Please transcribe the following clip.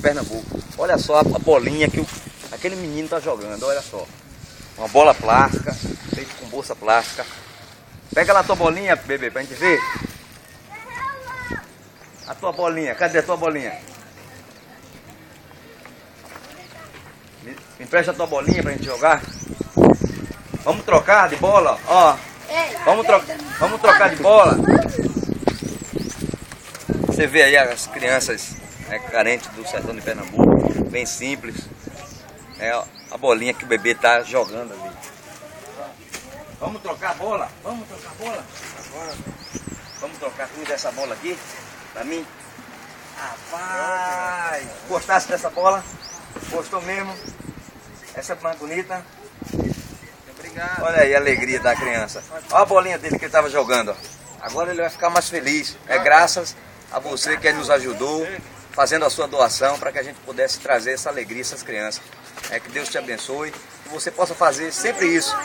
Pernambuco. Olha só a bolinha que aquele menino tá jogando, olha só. Uma bola plástica, feita com bolsa plástica. Pega lá a tua bolinha, bebê, pra gente ver. A tua bolinha, cadê a tua bolinha? Me empresta a tua bolinha pra gente jogar. Vamos trocar de bola, ó. Vamos trocar de bola. Você vê aí as crianças carentes do sertão de Pernambuco, bem simples. É a bolinha que o bebê tá jogando ali. Vamos trocar a bola? Vamos trocar a bola? Agora. Vamos trocar tudo essa bola aqui, pra mim. Rapaz, gostasse dessa bola? Gostou mesmo? Essa é mais bonita. Obrigado. Olha aí a alegria da criança. Olha a bolinha dele que ele estava jogando. Ó. Agora ele vai ficar mais feliz. É graças a você que nos ajudou, fazendo a sua doação para que a gente pudesse trazer essa alegria a essas crianças. É que Deus te abençoe e você possa fazer sempre isso.